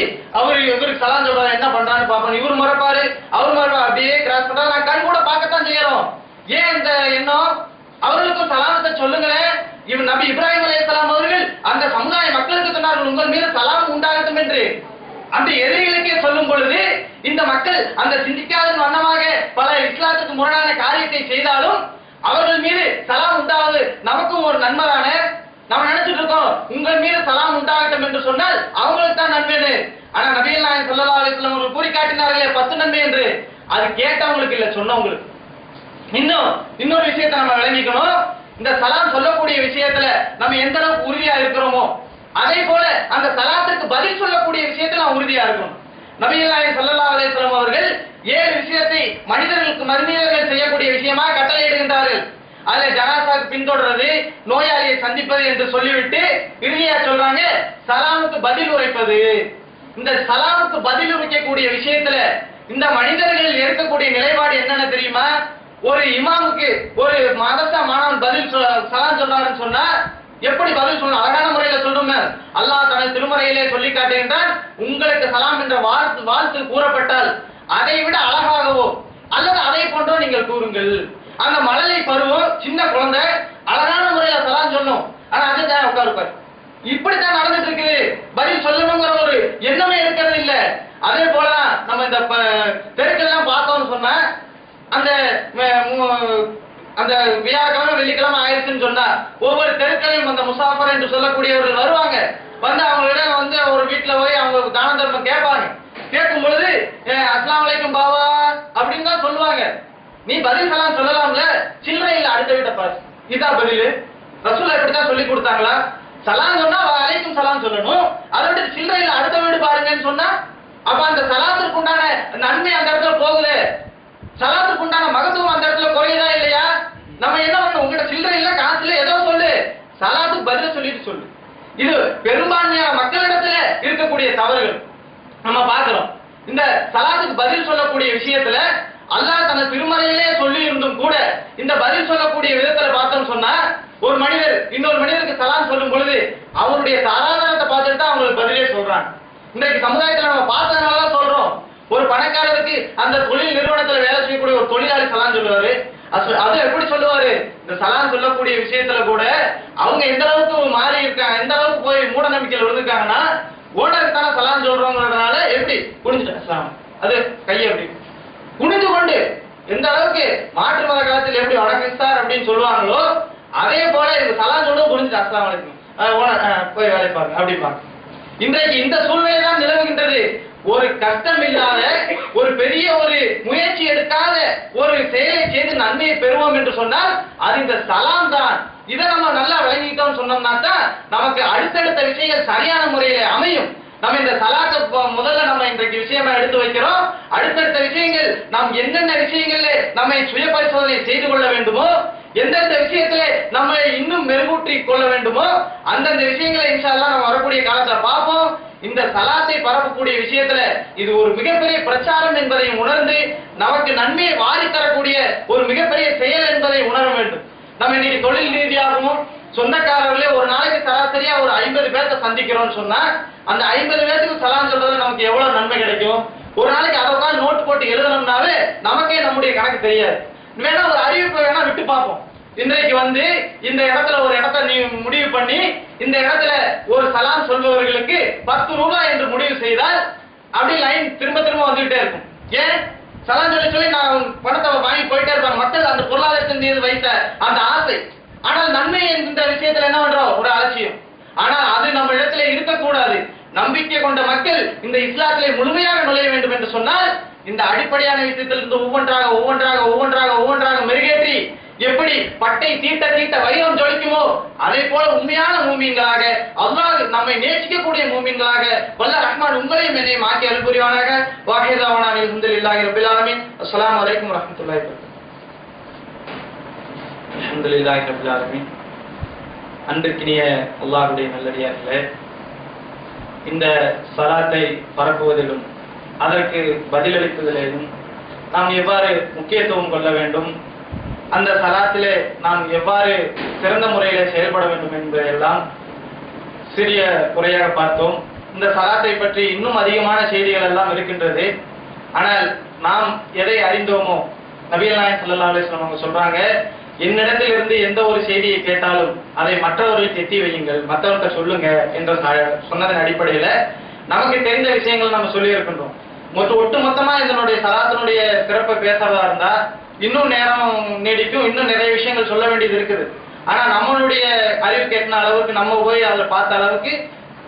இவருக்கு சலாம் சொல்றாரு, என்ன பண்றான்னு பார்ப்போம். இவர் மறப்பாரு, அவர் மறப்பாரு, அப்படியே கிராஸ் பண்றா. நான் கண் கூட பார்க்கத்தான் செய்யறோம். ஏன் இந்த எண்ணம்? அவர்களுக்கும் சலாமத்தை சொல்லுங்களேன். இவன் நபி இப்ராஹிம் அலைஹிஸ்ஸலாம் அவர்கள் அந்த சமுதாய மக்களுக்கு சொன்னார்கள், உங்கள் மீது சலாம் உண்டாகட்டும் என்று. அந்த எதிரிகளுக்கே சொல்லும் பொழுது இந்த மக்கள் அந்த சிந்திக்காத வண்ணமாக பல இஸ்லாத்துக்கு முரணான காரியத்தை செய்தாலும் அவர்கள் மீது சலாம் உண்டாவது நமக்கும் ஒரு நன்மை தானே. நம்ம நினைச்சிட்டு இருக்கோம் உங்கள் மீது சலாம் உண்டாகட்டும் என்று சொன்னால் அவங்களுக்கு தான் நன்மை. ஆனா நபிகள் நாயகம் ஸல்லல்லாஹு அலைஹி வஸல்லம் அவர்கள் கூறி காட்டினார்களே 10 நன்மை என்று, அது கேட்டவங்களுக்கு இல்ல, சொன்னவங்களுக்கு. இன்னொரு விஷயத்தை நம்ம விளங்கிக்கணும். இந்த சலாம் சொல்லக்கூடிய விஷயத்துல நம்ம எந்த அளவுக்கு உறுதியா இருக்கிறோமோ அதே போல அந்த சலாத்துக்கு பதில் சொல்லக்கூடிய விஷயத்துல நாம் உறுதியா இருக்கணும். நபிகள் நாயகம் ஸல்லல்லாஹு அலைஹி வஸல்லம் அவர்கள் 7 விஷயத்தை மனிதர்கள் செய்யக்கூடிய விஷயமா கட்டளையிடுகின்றார்கள். அதுல ஜனாசாக்கு பின்தொடர்றது, நோயாளியை சந்திப்பது என்று சொல்லிவிட்டு இறுதியா சொல்றாங்க சலாமுக்கு பதில் உரைப்பது. இந்த சலாமுக்கு பதில் உரைக்கக்கூடிய விஷயத்துல இந்த மனிதர்கள் இருக்கக்கூடிய நிலைப்பாடு என்னன்னு தெரியுமா? ஒரு இமாமுக்கு ஒரு மதரசா மாணவன் பதில் சலாம் சொல்றாருன்னு சொன்னா எப்படி பதில் சொல்லணும்? அழகான முறையில சொல்றோம். அல்லாஹ் தனது திருமறையிலே சொல்லி காட்டுகின்றான், உங்களுக்கு சலாம் என்ற வாழ்த்து கூறப்பட்டால் அதை விட அழகாகவோ அல்லது அதை போன்றோ நீங்கள் கூறுங்கள். அந்த மழலை பருவம் சின்ன குழந்தை அழகான முறையில சலாம் சொல்லணும், ஆனா அதுதான் உட்காருப்பார். இப்படித்தான் நடந்துட்டு இருக்குது. பதில் சொல்லணுங்கிற ஒரு எண்ணமே இருக்கிறது இல்ல. அதே போல நம்ம இந்த தெருக்கள் எல்லாம் பார்த்தோம்னு சொன்னா அந்த அந்த வியாழக்கிழமை வெள்ளிக்கிழமை ஆயிடுச்சுன்னு சொன்னா ஒவ்வொரு தெருக்களையும் அந்த முசாஃபர் என்று சொல்லக்கூடியவர்கள் வருவாங்க. வந்து அவங்களிடம் வந்து ஒரு வீட்டுல போய் அவங்க தான தர்மம் கேட்பாங்க. கேட்கும் பொழுது அஸ்ஸலாமு அலைக்கும் பாவா சொல்லுவாங்க, நீ பதில் சலாம் சொல்லலாம்ல, சில்லறை இல்ல அடுத்த வீட்டை பாரு. இதான் பதில். ரசூலுல்லாஹ் இப்படித்தான் சொல்லி கொடுத்தாங்களா? சலாம் சொன்னா அலைக்கும் சலாம் சொல்லணும், அதை விட்டு சில்லறை இல்ல அடுத்த வீடு பாருங்கன்னு சொன்னா அப்ப அந்த சலாத்துக்கு உண்டான நன்மை அந்த இடத்துல போகுது, சலாத்துக்கு உண்டான மகத்துவம் அந்த இடத்துல குறையுதா இல்லையா? நம்ம என்ன பண்ணணும், உங்ககிட்ட சில்லறை இல்ல காசு இல்ல ஏதோ சொல்லு, சலாத்துக்கு பதில் சொல்லிட்டு சொல்லு. இது பெரும்பான்மையான மக்களிடத்துல இருக்கக்கூடிய தவறுகள் நம்ம பார்க்கிறோம். இந்த சலாத்துக்கு பதில் சொல்லக்கூடிய விஷயத்துல அல்லாஹ் தனது திருமறையிலே சொல்லி இருந்தும் கூட இந்த பதில் சொல்லக்கூடிய விதத்துல பார்த்தோம் சொன்னா, ஒரு மனிதர் இன்னொரு மனிதருக்கு சலாம் சொல்லும் பொழுது அவருடைய சாதாரணத்தை பார்த்துட்டு தான் அவங்களுக்கு பதிலே சொல்றாங்க. இன்றைக்கு சமுதாயத்துல நம்ம பார்த்ததுனால சொல்றோம். ஒரு பணக்காரருக்கு அந்த தொழில் நிறுவனத்துல வேலை செய்யக்கூடிய ஒரு தொழிலாளி சலாம் சொல்லுவாரு. அது எப்படி சொல்லுவாரு? இந்த சலாம் சொல்லக்கூடிய விஷயத்துல கூட அவங்க எந்த அளவுக்கு மாறி இருக்காங்க, எந்த அளவுக்கு போய் மூட நம்பிக்கையில் விழுந்துருக்காங்கன்னா, ஓனருக்கு தானே சலாம் சொல்றோங்கிறதுனால எப்படி குனிஞ்சுட்டு அது கையை எப்படி குனிஞ்சு கொண்டு எந்த அளவுக்கு மாற்று மத காலத்தில் எப்படி வணக்கம் சார் அப்படின்னு சொல்லுவாங்களோ அதே போல இந்த சலாம் சொல்லும் குனிஞ்சுட்டு அஸ்ஸலாமு அலைக்கும் ஓனர் போய் வேலை பாருங்க அப்படிப்பாங்க. இன்றைக்கு இந்த சூழ்நிலை தான் நிலவுகின்றது. ஒரு கஷ்டம் இல்லாத, ஒரு பெரிய ஒரு முயற்சி எடுக்காத ஒரு செயலை செய்து நன்மையை பெறுவோம் என்று சொன்னால் அது இந்த சலாம் தான். இதை நம்ம நல்லா விளங்கிட்டோம் சொன்னோம்னா தான் நமக்கு அடுத்தடுத்த விஷயங்கள் சரியான முறையில அமையும். நம்ம இந்த சலாத்தை முதல்ல நம்ம இன்றைக்கு விஷயமா எடுத்து வைக்கிறோம். அடுத்தடுத்த விஷயங்கள் நாம் என்னென்ன விஷயங்கள்ல நம்மை சுய பரிசோதனை செய்து கொள்ள வேண்டுமோ, எந்தெந்த விஷயத்துல நம்ம இன்னும் மெருகூற்றி கொள்ள வேண்டுமோ அந்தந்த விஷயங்களை இன்ஷா அல்லாஹ் நம்ம வரக்கூடிய காலத்துல பார்ப்போம். இந்த சலாத்தை பரப்பக்கூடிய விஷயத்துல இது ஒரு மிகப்பெரிய பிரச்சாரம் என்பதையும் உணர்ந்து நமக்கு நன்மையை வாரி தரக்கூடிய ஒரு மிகப்பெரிய செயல் என்பதை உணர வேண்டும். நம்ம இன்னைக்கு தொழில் ரீதியாகவும் சொந்தக்காரர்களே ஒரு நாளைக்கு சராசரியா ஒரு 50 பேர்த்த சந்திக்கிறோம்னு சொன்னா அந்த 50 பேருக்கு சலாம் சொல்றது நமக்கு எவ்வளவு நன்மை கிடைக்கும்? ஒரு நாளைக்கு அதை நோட் போட்டு எழுதணும்னாவே நமக்கே நம்முடைய கணக்கு தெரியாது. வேணா ஒரு அறிவிப்பு வேணா விட்டு பார்ப்போம். இன்றைக்கு இந்த இடத்துல ஒரு இடத்த நீ முடிவு பண்ணி இந்த இடத்துல ஒரு சலாம் சொல்பவர்களுக்கு 10 ரூபாய் என்று முடிவு செய்தால் அப்படி லைன் திரும்ப திரும்ப வந்துகிட்டே இருக்கும். ஏன்? சலாம் சொல்லி நான் பணத்தை வாங்கி போயிட்டே இருப்பாங்க. மக்கள் அந்த பொருளாதாரத்தின் மீது வைத்த அந்த ஆசை. ஆனால் நன்மை என்கின்ற விஷயத்துல என்ன பண்றோம்? ஒரு அலட்சியம். ஆனால் அது நம்ம இடத்துல இருக்கக்கூடாது. நம்பிக்கை கொண்ட மக்கள் இந்த இஸ்லாத்திலே முழுமையாக நுழைய வேண்டும் என்று சொன்னால் இந்த அடிப்படையான விஷயத்திலிருந்து ஒவ்வொன்றாக ஒவ்வொன்றாக ஒவ்வொன்றாக ஒவ்வொன்றாக மெருகேற்றி எப்படி பட்டை தீட்ட தீட்ட வைரம் ஜொலிக்குமோ அதே போல உண்மையான மூமின்களாக அல்லாஹ் நம்மை நேசிக்கக்கூடிய மூமின்களாக வல்ல ரஹ்மான் உங்களையும் என்னையும் ஆக்கி அருள் புரிவானாக. வாஹிதாவானா அல்ஹம்துலில்லாஹி ரப்பில் ஆலமீன். அஸ்ஸலாமு அலைக்கும் வரஹ்மத்துல்லாஹி வபரகாத்துஹு. அல்ஹம்துலில்லாஹி ரப்பில் ஆலமீன். அன்பிற்கினிய அல்லாஹ்வுடைய நல்லடியார்களே, இந்த சலாத்தை பரப்புவதிலும் அதற்கு பதிலளிப்பதிலும் நாம் எவ்வாறு முக்கியத்துவம் கொள்ள வேண்டும், அந்த சலாத்திலே நாம் எவ்வாறு சிறந்த முறையில செயல்பட வேண்டும் என்பதையெல்லாம் சிறிய குறையாக பார்த்தோம். இந்த சலாத்தை பற்றி இன்னும் அதிகமான செய்திகள் எல்லாம் இருக்கின்றது. ஆனால் நாம் எதை அறிந்தோமோ, நபிகள் நாயகம் ஸல்லல்லாஹு அலைஹி வஸல்லம் அவங்க சொல்றாங்க, என்னிடத்தில் இருந்து எந்த ஒரு செய்தியை கேட்டாலும் அதை மற்றவர்களுக்கு எத்தி வையுங்கள், மற்றவர்கிட்ட சொல்லுங்க என்ற சொன்னதன் அடிப்படையில நமக்கு தெரிந்த விஷயங்கள் நம்ம சொல்லி இருக்கின்றோம். ஒட்டு மொத்தமா இதனுடைய சலாத்தினுடைய சிறப்பை பேசுறதா இருந்தா இன்னும் நேரம் நீடிக்கும், இன்னும் நிறைய விஷயங்கள் சொல்ல வேண்டியது இருக்குது. ஆனா நம்மளுடைய அறிவு கேட்டின அளவுக்கு நம்ம போய் அதில் பார்த்த அளவுக்கு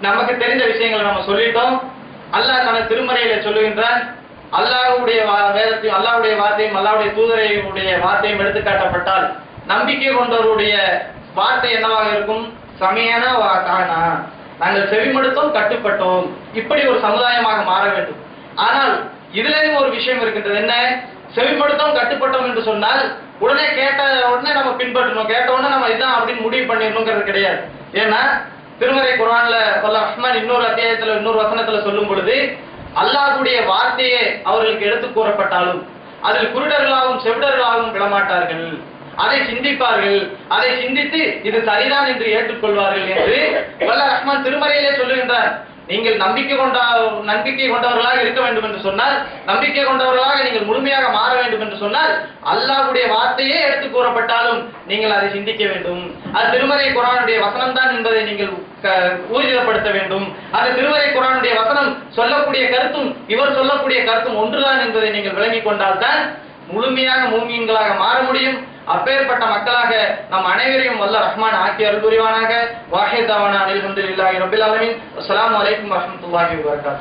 நமக்கு தெரிந்த விஷயங்களை நம்ம சொல்லிட்டோம். அல்லாஹ் தனது திருமறையில சொல்லுகின்றான், அல்லாஹ்வுடைய வேதத்தையும் அல்லாஹ்வுடைய வார்த்தையும் அல்லாஹ்வுடைய தூதரையுடைய வார்த்தையும் எடுத்துக்காட்டப்பட்டால் நம்பிக்கை கொண்டவருடைய வார்த்தை என்னவாக இருக்கும்? சமயன வாத்தானா, நாங்கள் செவிமடுத்தோம் கட்டுப்பட்டோம், இப்படி ஒரு சமுதாயமாக மாற வேண்டும். ஆனால் இதுலயும் ஒரு விஷயம் இருக்கின்றது. என்ன? செவிமடுத்தோம் கட்டுப்பட்டோம் என்று சொன்னால் உடனே கேட்ட உடனே நம்ம பின்பற்றணும், கேட்ட உடனே நம்ம இதான் அப்படின்னு முடிவு பண்ணிடணுங்கிறது கிடையாது. ஏன்னா திருமறை குர்ஆன்ல வல்ல ரஹ்மான் இன்னொரு அத்தியாயத்துல இன்னொரு வசனத்துல சொல்லும் பொழுது, அல்லாஹ்வுடைய வார்த்தையே அவர்களுக்கு எடுத்து கூறப்பட்டாலும் அதில் குருடர்களாகவும் செவிடர்களாகவும் விடமாட்டார்கள், அதை சிந்திப்பார்கள், அதை சிந்தித்து இது சரிதான் என்று ஏற்றுக்கொள்வார்கள் என்று வல்ல ரஹ்மான் திருமறையிலே சொல்லுகின்றார். நீங்கள் நம்பிக்கை கொண்டவர்களாக இருக்க வேண்டும் என்று சொன்னால், நம்பிக்கை கொண்டவர்களாக நீங்கள் முழுமையாக மாற வேண்டும் என்று சொன்னால் அல்லாஹ்வுடைய வார்த்தையே எடுத்து கூறப்பட்டாலும் நீங்கள் அதை சிந்திக்க வேண்டும். அது திருமறை குர்ஆனுடைய வசனம் தான் என்பதை நீங்கள் ஊர்ஜிதப்படுத்த வேண்டும். அந்த திருமறை குர்ஆனுடைய வசனம் சொல்லக்கூடிய கருத்தும் இவர் சொல்லக்கூடிய கருத்தும் ஒன்றுதான் என்பதை நீங்கள் விளங்கிக் கொண்டால்தான் முழுமையாக மூமின்களாக மாற முடியும். அப்பேற்பட்ட மக்களாக நம் அனைவரையும் வல்ல ரஹ்மான் ஆக்கி அருள் புரிவானாக. வாஹிதாவானா அல்ஹம்துலில்லாஹி ரப்பில் ஆலமீன். அஸ்ஸலாமு அலைக்கும் வரஹ்மத்துல்லாஹி வபரகாத்துஹு.